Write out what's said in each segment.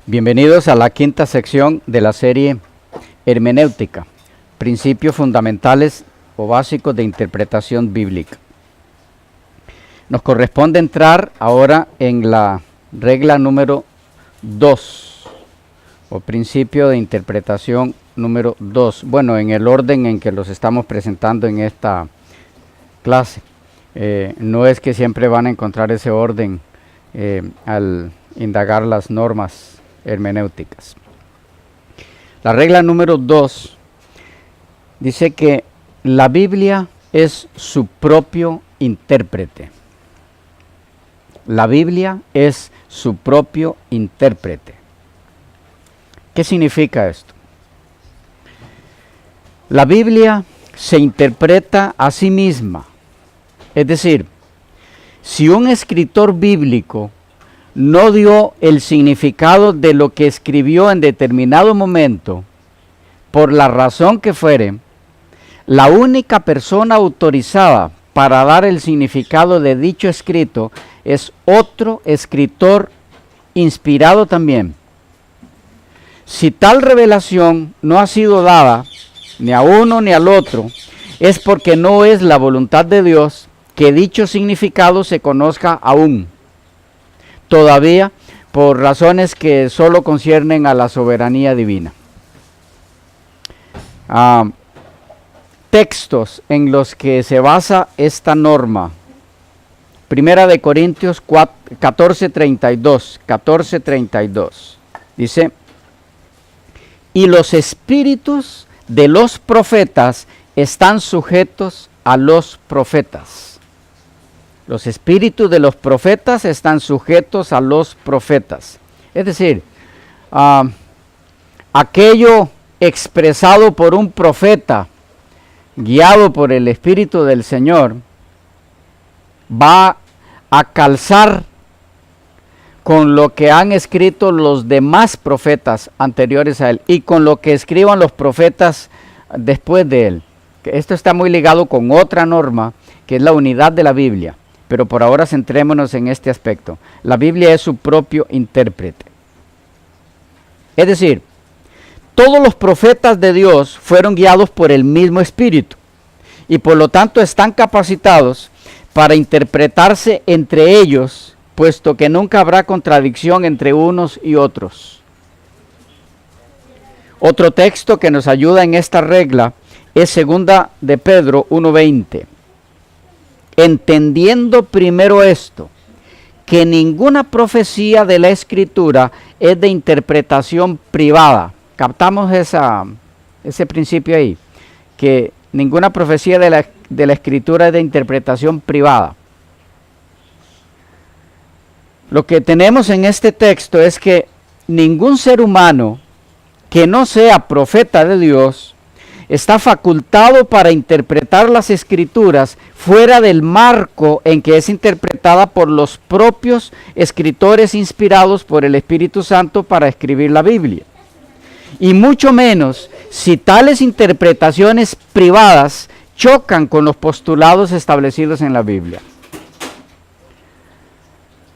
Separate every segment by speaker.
Speaker 1: Bienvenidos a la quinta sección de la serie Hermenéutica, principios fundamentales o básicos de interpretación bíblica. Nos corresponde entrar ahora en la regla número 2, o principio de interpretación número 2. Bueno, en el orden en que los estamos presentando en esta clase. No es que siempre van a encontrar ese orden al indagar las normas hermenéuticas. La regla número 2 dice que la Biblia es su propio intérprete. La Biblia es su propio intérprete. ¿Qué significa esto? La Biblia se interpreta a sí misma. Es decir, si un escritor bíblico no dio el significado de lo que escribió en determinado momento, por la razón que fuere, la única persona autorizada para dar el significado de dicho escrito es otro escritor inspirado también. Si tal revelación no ha sido dada ni a uno ni al otro, es porque no es la voluntad de Dios que dicho significado se conozca aún, todavía por razones que solo conciernen a la soberanía divina. Textos en los que se basa esta norma. Primera de Corintios 14:32. Dice: y los espíritus de los profetas están sujetos a los profetas. Los espíritus de los profetas están sujetos a los profetas. Es decir, aquello expresado por un profeta, guiado por el Espíritu del Señor, va a calzar con lo que han escrito los demás profetas anteriores a él y con lo que escriban los profetas después de él. Esto está muy ligado con otra norma, que es la unidad de la Biblia. Pero por ahora centrémonos en este aspecto. La Biblia es su propio intérprete. Es decir, todos los profetas de Dios fueron guiados por el mismo Espíritu y por lo tanto están capacitados para interpretarse entre ellos, puesto que nunca habrá contradicción entre unos y otros. Otro texto que nos ayuda en esta regla es 2 de Pedro 1:20. Entendiendo primero esto, que ninguna profecía de la Escritura es de interpretación privada. ¿Captamos ese principio ahí? Que ninguna profecía de la Escritura es de interpretación privada. Lo que tenemos en este texto es que ningún ser humano que no sea profeta de Dios está facultado para interpretar las Escrituras fuera del marco en que es interpretada por los propios escritores inspirados por el Espíritu Santo para escribir la Biblia. Y mucho menos si tales interpretaciones privadas chocan con los postulados establecidos en la Biblia.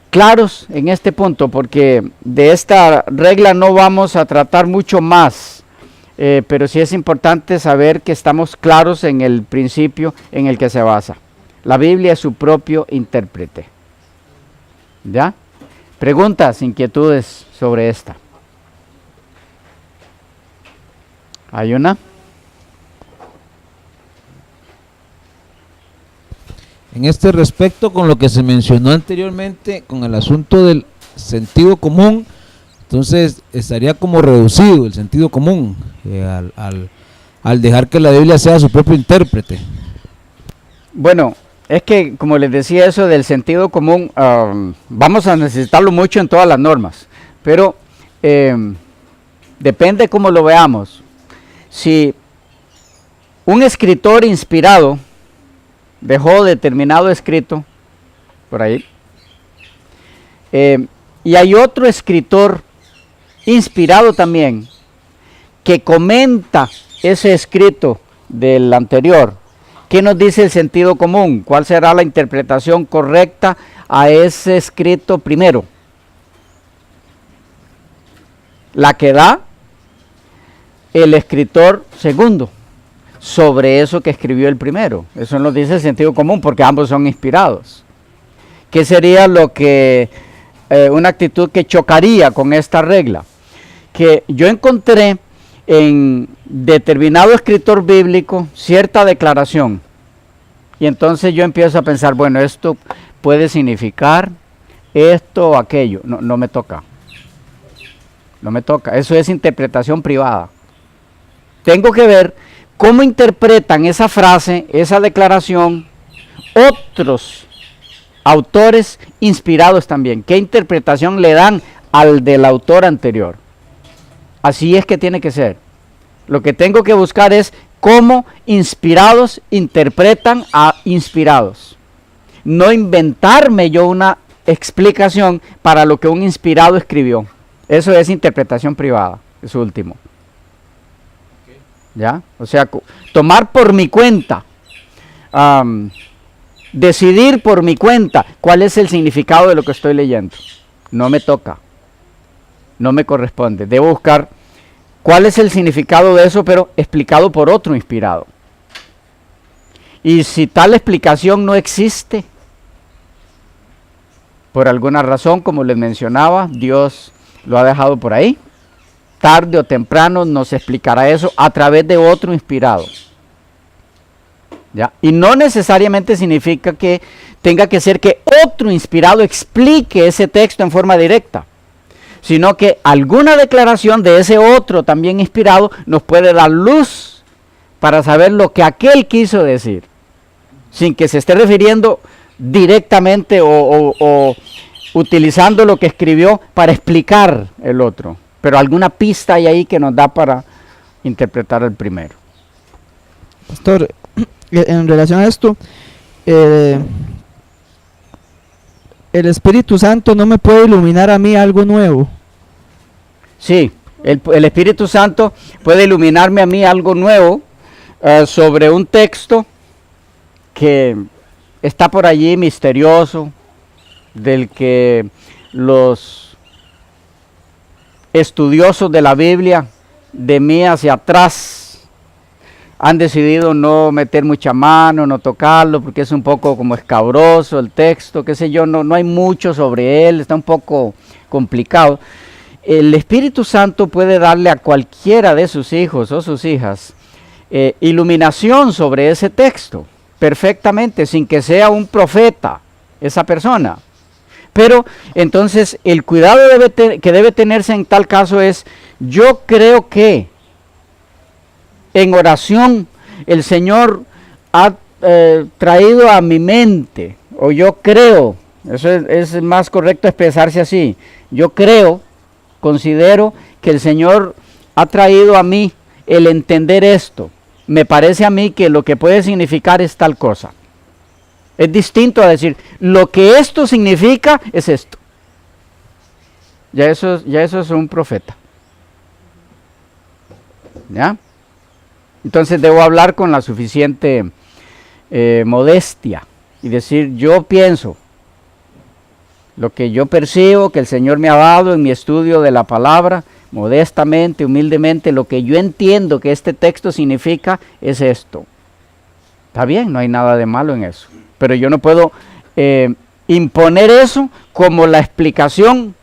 Speaker 1: Claros en este punto, porque de esta regla no vamos a tratar mucho más. Pero sí es importante saber que estamos claros en el principio en el que se basa. La Biblia es su propio intérprete. ¿Ya? Preguntas, inquietudes sobre esta. ¿Hay una?
Speaker 2: En este respecto, con lo que se mencionó anteriormente, con el asunto del sentido común, entonces estaría como reducido el sentido común al dejar que la Biblia sea su propio intérprete.
Speaker 1: Bueno, es que como les decía, eso del sentido común, vamos a necesitarlo mucho en todas las normas, pero depende cómo lo veamos. Si un escritor inspirado dejó determinado escrito por ahí, y hay otro escritor inspirado también que comenta ese escrito del anterior, ¿qué nos dice el sentido común? ¿Cuál será la interpretación correcta a ese escrito primero? la que da el escritor segundo sobre eso que escribió el primero. Eso nos dice el sentido común, porque ambos son inspirados. ¿Qué sería lo que una actitud que chocaría con esta regla? Que yo encontré en determinado escritor bíblico cierta declaración, y entonces yo empiezo a pensar, bueno, esto puede significar esto o aquello. No me toca. No me toca. Eso es interpretación privada. Tengo que ver cómo interpretan esa frase, esa declaración, otros autores inspirados también. ¿Qué interpretación le dan al del autor anterior? Así es que tiene que ser. Lo que tengo que buscar es cómo inspirados interpretan a inspirados. No inventarme yo una explicación para lo que un inspirado escribió. Eso es interpretación privada, es último. ¿Ya? O sea, tomar por mi cuenta, decidir por mi cuenta cuál es el significado de lo que estoy leyendo. No me toca, no me corresponde. Debo buscar cuál es el significado de eso, pero explicado por otro inspirado. Y si tal explicación no existe, por alguna razón, como les mencionaba, Dios lo ha dejado por ahí. Tarde o temprano nos explicará eso a través de otro inspirado. ¿Ya? Y no necesariamente significa que tenga que ser que otro inspirado explique ese texto en forma directa, sino que alguna declaración de ese otro también inspirado nos puede dar luz para saber lo que aquel quiso decir, sin que se esté refiriendo directamente o utilizando lo que escribió para explicar el otro. Pero alguna pista hay ahí que nos da para interpretar el primero.
Speaker 3: Pastor, en relación a esto, el Espíritu Santo no me puede iluminar a mí algo nuevo.
Speaker 1: Sí, el Espíritu Santo puede iluminarme a mí algo nuevo sobre un texto que está por allí misterioso, del que los estudiosos de la Biblia, de mí hacia atrás, han decidido no meter mucha mano, no tocarlo, porque es un poco como escabroso el texto, qué sé yo, no hay mucho sobre él, está un poco complicado. El Espíritu Santo puede darle a cualquiera de sus hijos o sus hijas iluminación sobre ese texto, perfectamente, sin que sea un profeta esa persona. Pero entonces el cuidado que debe tenerse en tal caso es, yo creo que en oración el Señor ha traído a mi mente, o yo creo, eso es más correcto expresarse así, yo creo, considero que el Señor ha traído a mí el entender esto, me parece a mí que lo que puede significar es tal cosa. Es distinto a decir, lo que esto significa es esto. Ya eso es un profeta. ¿Ya? Entonces debo hablar con la suficiente modestia y decir, yo pienso, lo que yo percibo que el Señor me ha dado en mi estudio de la palabra, modestamente, humildemente, lo que yo entiendo que este texto significa es esto. Está bien, no hay nada de malo en eso. Pero yo no puedo imponer eso como la explicación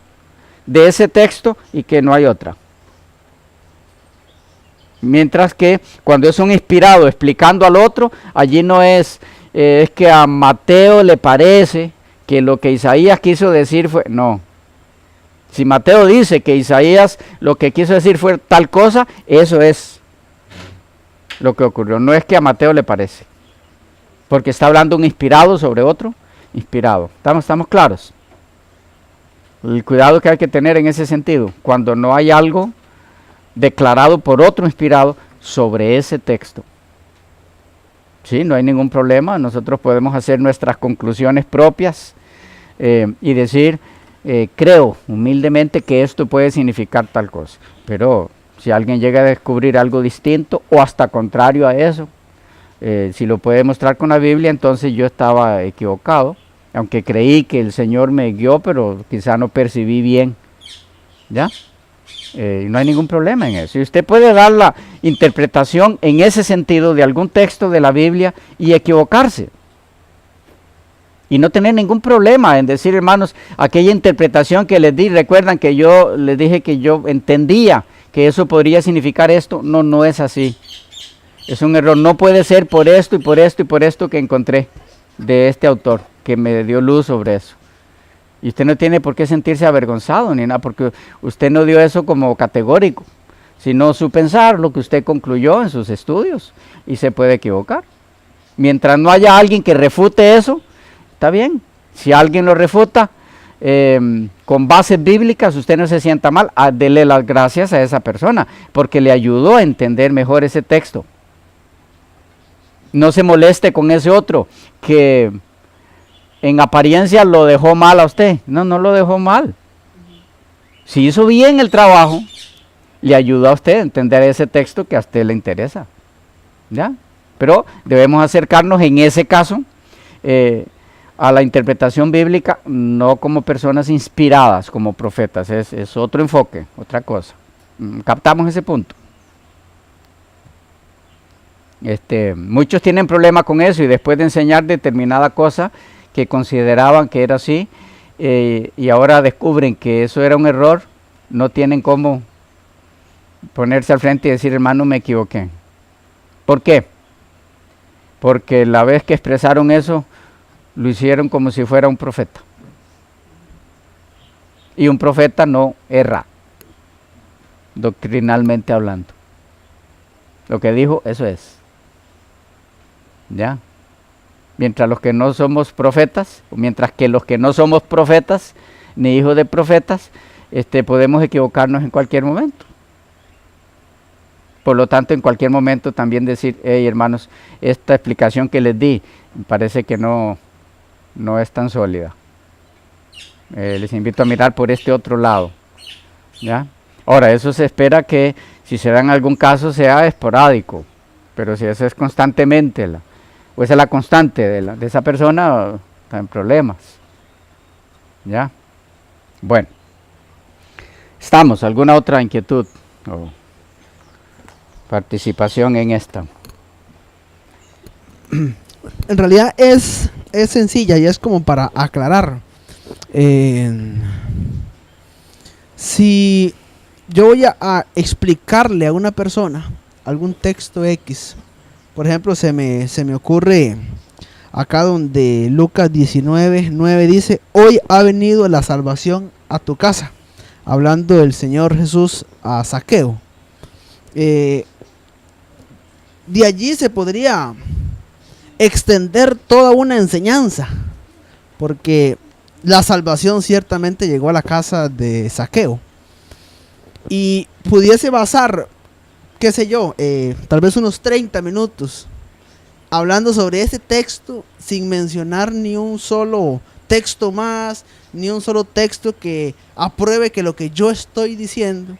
Speaker 1: de ese texto y que no hay otra. Mientras que cuando es un inspirado explicando al otro, allí no es que a Mateo le parece que lo que Isaías quiso decir fue, no. Si Mateo dice que Isaías lo que quiso decir fue tal cosa, eso es lo que ocurrió. No es que a Mateo le parece. Porque está hablando un inspirado sobre otro inspirado. ¿Estamos claros? El cuidado que hay que tener en ese sentido, cuando no hay algo declarado por otro inspirado sobre ese texto. Sí, no hay ningún problema, nosotros podemos hacer nuestras conclusiones propias y decir, creo humildemente que esto puede significar tal cosa. Pero si alguien llega a descubrir algo distinto o hasta contrario a eso, si lo puede mostrar con la Biblia, entonces yo estaba equivocado, aunque creí que el Señor me guió, pero quizá no percibí bien. ¿Ya? No hay ningún problema en eso. Y usted puede dar la interpretación en ese sentido de algún texto de la Biblia y equivocarse. Y no tener ningún problema en decir, hermanos, aquella interpretación que les di, recuerdan que yo les dije que yo entendía que eso podría significar esto. No, no es así. Es un error. No puede ser por esto y por esto y por esto que encontré de este autor, que me dio luz sobre eso. Y usted no tiene por qué sentirse avergonzado ni nada, porque usted no dio eso como categórico, sino su pensar, lo que usted concluyó en sus estudios, y se puede equivocar. Mientras no haya alguien que refute eso, está bien. Si alguien lo refuta con bases bíblicas, usted no se sienta mal, dele las gracias a esa persona, porque le ayudó a entender mejor ese texto. No se moleste con ese otro que en apariencia lo dejó mal a usted. No, no lo dejó mal. Si hizo bien el trabajo, le ayudó a usted a entender ese texto que a usted le interesa. ¿Ya? Pero debemos acercarnos en ese caso a la interpretación bíblica, no como personas inspiradas, como profetas. Es otro enfoque, otra cosa. ¿Captamos ese punto? Muchos tienen problemas con eso y después de enseñar determinada cosa que consideraban que era así y ahora descubren que eso era un error, no tienen cómo ponerse al frente y decir, hermano, me equivoqué. ¿Por qué? Porque la vez que expresaron eso, lo hicieron como si fuera un profeta. Y un profeta no erra, doctrinalmente hablando. Lo que dijo, eso es. ¿Ya? Mientras los que no somos profetas, mientras que los que no somos profetas, ni hijos de profetas, podemos equivocarnos en cualquier momento. Por lo tanto, en cualquier momento también decir, hey hermanos, esta explicación que les di, parece que no es tan sólida. Les invito a mirar por este otro lado. ¿Ya? Ahora, eso se espera que, si se da en algún caso, sea esporádico, pero si eso es constantemente, o esa es la constante de esa persona, está en problemas. ¿Ya? Bueno. ¿Estamos? ¿Alguna otra inquietud o participación en esta?
Speaker 4: En realidad es sencilla y es como para aclarar. Si yo voy a explicarle a una persona algún texto X, por ejemplo, se me ocurre acá donde Lucas 19:9 dice, hoy ha venido la salvación a tu casa, hablando del Señor Jesús a Zaqueo. De allí se podría extender toda una enseñanza, porque la salvación ciertamente llegó a la casa de Zaqueo, y pudiese basar, qué sé yo, tal vez unos 30 minutos hablando sobre ese texto sin mencionar ni un solo texto más, ni un solo texto que apruebe que lo que yo estoy diciendo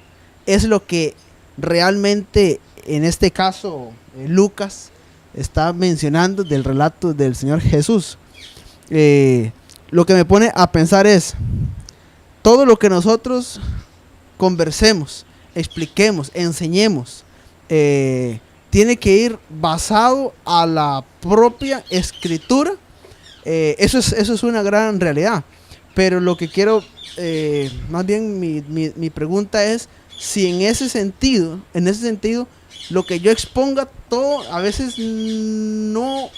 Speaker 4: es lo que realmente, en este caso, Lucas está mencionando del relato del Señor Jesús. Lo que me pone a pensar es, todo lo que nosotros conversemos, expliquemos, enseñemos, tiene que ir basado a la propia escritura. Eso es una gran realidad. Pero lo que quiero, más bien mi pregunta es, si en ese sentido, lo que yo exponga todo, a veces no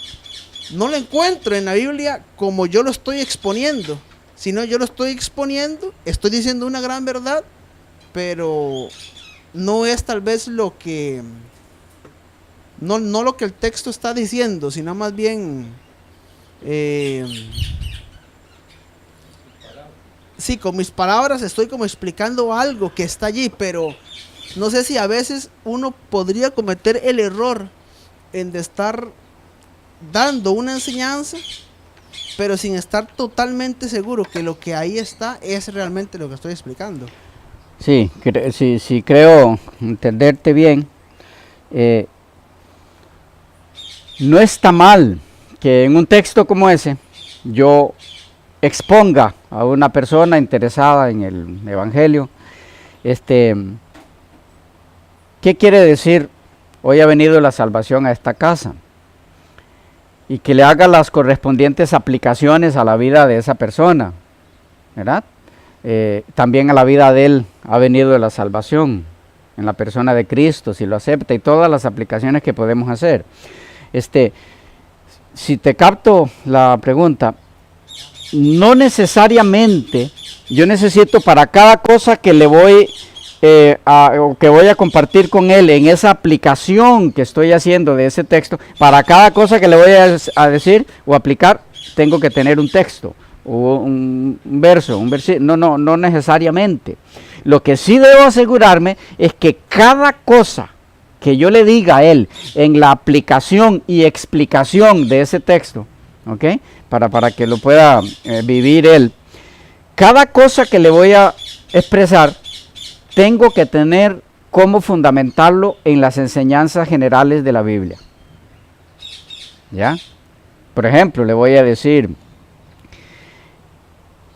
Speaker 4: lo encuentro en la Biblia como yo lo estoy exponiendo, sino yo lo estoy exponiendo, estoy diciendo una gran verdad, pero no es tal vez lo que, no lo que el texto está diciendo, sino más bien, sí, con mis palabras estoy como explicando algo que está allí, pero no sé si a veces uno podría cometer el error en de estar dando una enseñanza, pero sin estar totalmente seguro que lo que ahí está es realmente lo que estoy explicando.
Speaker 1: Sí, sí, creo entenderte bien. No está mal que en un texto como ese yo exponga a una persona interesada en el Evangelio ¿Qué quiere decir? Hoy ha venido la salvación a esta casa. Y que le haga las correspondientes aplicaciones a la vida de esa persona, ¿verdad? También a la vida de él ha venido la salvación, en la persona de Cristo, si lo acepta, y todas las aplicaciones que podemos hacer. Si te capto la pregunta, no necesariamente yo necesito para cada cosa que le voy o que voy a compartir con él en esa aplicación que estoy haciendo de ese texto, para cada cosa que le voy a decir o aplicar, tengo que tener un texto o un verso, un versículo. No necesariamente. Lo que sí debo asegurarme es que cada cosa que yo le diga a él en la aplicación y explicación de ese texto, ¿ok? Para que lo pueda vivir él, cada cosa que le voy a expresar, tengo que tener cómo fundamentarlo en las enseñanzas generales de la Biblia. ¿Ya? Por ejemplo, le voy a decir,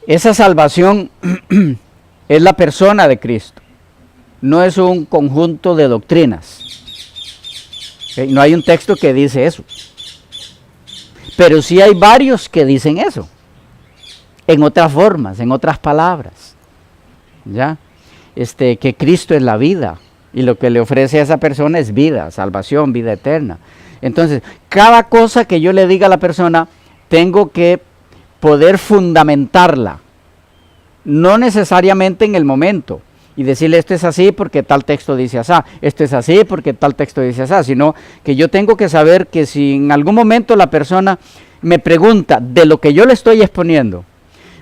Speaker 1: esa salvación es la persona de Cristo, no es un conjunto de doctrinas. ¿Okay? No hay un texto que dice eso, pero sí hay varios que dicen eso, en otras formas, en otras palabras. ¿Ya? Que Cristo es la vida y lo que le ofrece a esa persona es vida, salvación, vida eterna. Entonces, cada cosa que yo le diga a la persona, tengo que poder fundamentarla, no necesariamente en el momento, y decirle esto es así porque tal texto dice así, esto es así porque tal texto dice así, sino que yo tengo que saber que si en algún momento la persona me pregunta de lo que yo le estoy exponiendo,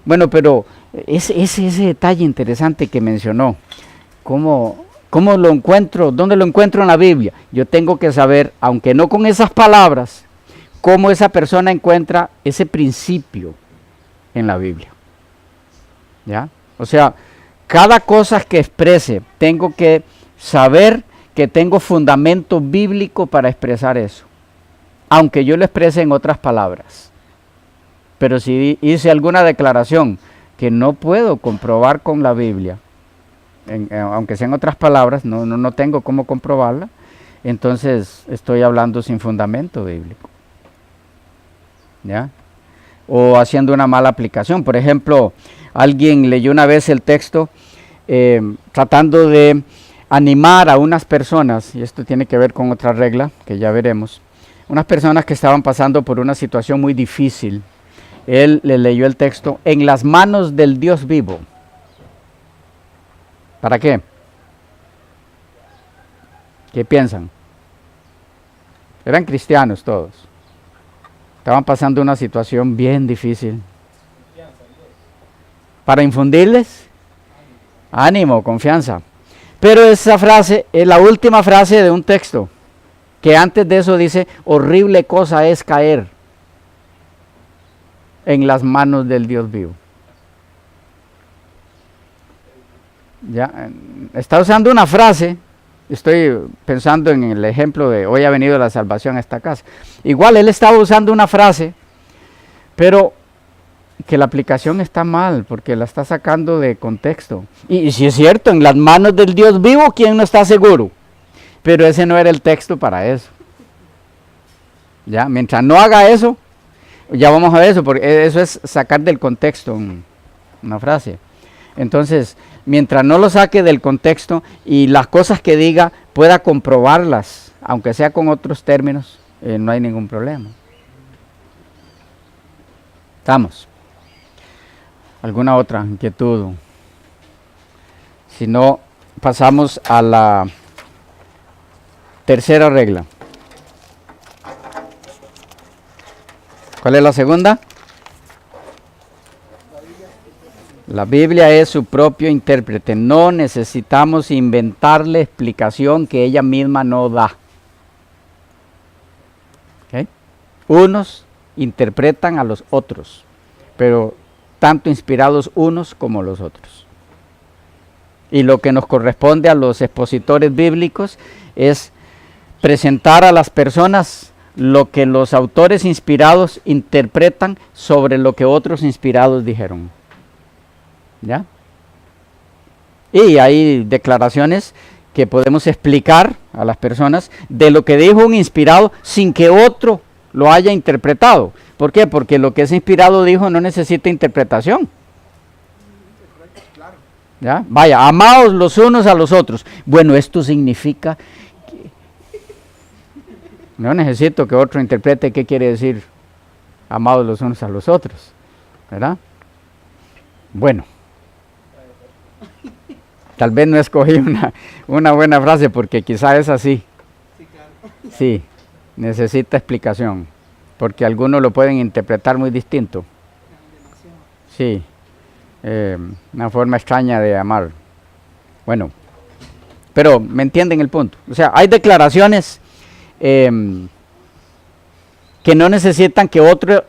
Speaker 1: bueno, pero ese detalle interesante que mencionó, ¿cómo lo encuentro? ¿Dónde lo encuentro en la Biblia? Yo tengo que saber, aunque no con esas palabras, cómo esa persona encuentra ese principio en la Biblia. ¿Ya? O sea, cada cosa que exprese, tengo que saber que tengo fundamento bíblico para expresar eso, aunque yo lo exprese en otras palabras. Pero si hice alguna declaración que no puedo comprobar con la Biblia, aunque sean otras palabras, no tengo cómo comprobarla, entonces estoy hablando sin fundamento bíblico. ¿Ya? O haciendo una mala aplicación. Por ejemplo, alguien leyó una vez el texto tratando de animar a unas personas, y esto tiene que ver con otra regla que ya veremos, unas personas que estaban pasando por una situación muy difícil. Él le leyó el texto, en las manos del Dios vivo. ¿Para qué? ¿Qué piensan? Eran cristianos todos. Estaban pasando una situación bien difícil. Para infundirles ánimo, confianza. Pero esa frase es la última frase de un texto, que antes de eso dice, horrible cosa es caer en las manos del Dios vivo. Ya, está usando una frase, estoy pensando en el ejemplo de hoy ha venido la salvación a esta casa. Igual él estaba usando una frase, pero que la aplicación está mal, porque la está sacando de contexto. Y si es cierto, en las manos del Dios vivo, ¿quién no está seguro? Pero ese no era el texto para eso. Ya, mientras no haga eso, ya vamos a ver eso, porque eso es sacar del contexto una frase. Entonces, mientras no lo saque del contexto y las cosas que diga pueda comprobarlas, aunque sea con otros términos, no hay ningún problema. ¿Estamos? ¿Alguna otra inquietud? Si no, pasamos a la tercera regla. ¿Cuál es la segunda? La Biblia es su propio intérprete. No necesitamos inventarle explicación que ella misma no da. ¿Okay? Unos interpretan a los otros, pero tanto inspirados unos como los otros. Y lo que nos corresponde a los expositores bíblicos es presentar a las personas lo que los autores inspirados interpretan sobre lo que otros inspirados dijeron. ¿Ya? Y hay declaraciones que podemos explicar a las personas de lo que dijo un inspirado sin que otro lo haya interpretado. ¿Por qué? Porque lo que ese inspirado dijo no necesita interpretación. ¿Ya? Vaya, amaos los unos a los otros. Bueno, esto significa que no necesito que otro interprete qué quiere decir amados los unos a los otros, ¿verdad? Bueno, tal vez no escogí una buena frase porque quizá es así. Sí, necesita explicación, porque algunos lo pueden interpretar muy distinto. Sí, una forma extraña de amar. Bueno, pero me entienden el punto. O sea, hay declaraciones que no necesitan que otro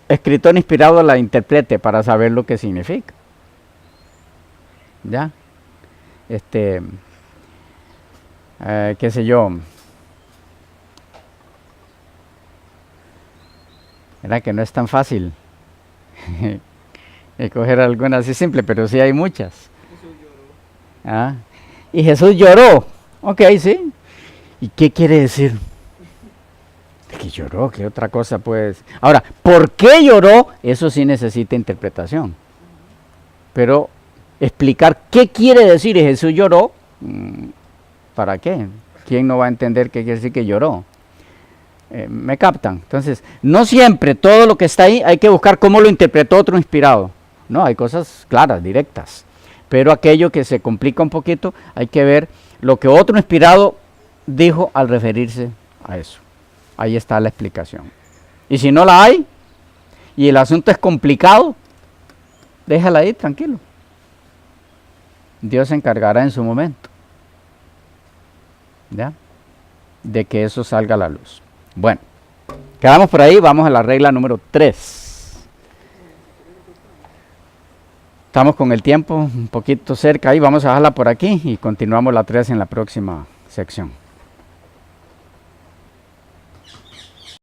Speaker 1: escritor inspirado la interprete para saber lo que significa. ¿Ya? Qué sé yo. ¿Verdad que no es tan fácil escoger alguna así simple, pero sí hay muchas? ¿Ah? Y Jesús lloró. Ok, sí. ¿Y qué quiere decir? Que lloró, ¿qué otra cosa pues? Ahora, ¿por qué lloró? Eso sí necesita interpretación. Pero explicar qué quiere decir Jesús lloró, ¿para qué? ¿Quién no va a entender qué quiere decir que lloró? ¿Me captan? Entonces, no siempre todo lo que está ahí hay que buscar cómo lo interpretó otro inspirado. No, hay cosas claras, directas. Pero aquello que se complica un poquito, hay que ver lo que otro inspirado dijo al referirse a eso. Ahí está la explicación. Y si no la hay, y el asunto es complicado, déjala ahí, tranquilo. Dios se encargará en su momento, ¿ya? De que eso salga a la luz. Bueno, quedamos por ahí, vamos a la regla número 3. Estamos con el tiempo un poquito cerca ahí, vamos a dejarla por aquí y continuamos la 3 en la próxima sección.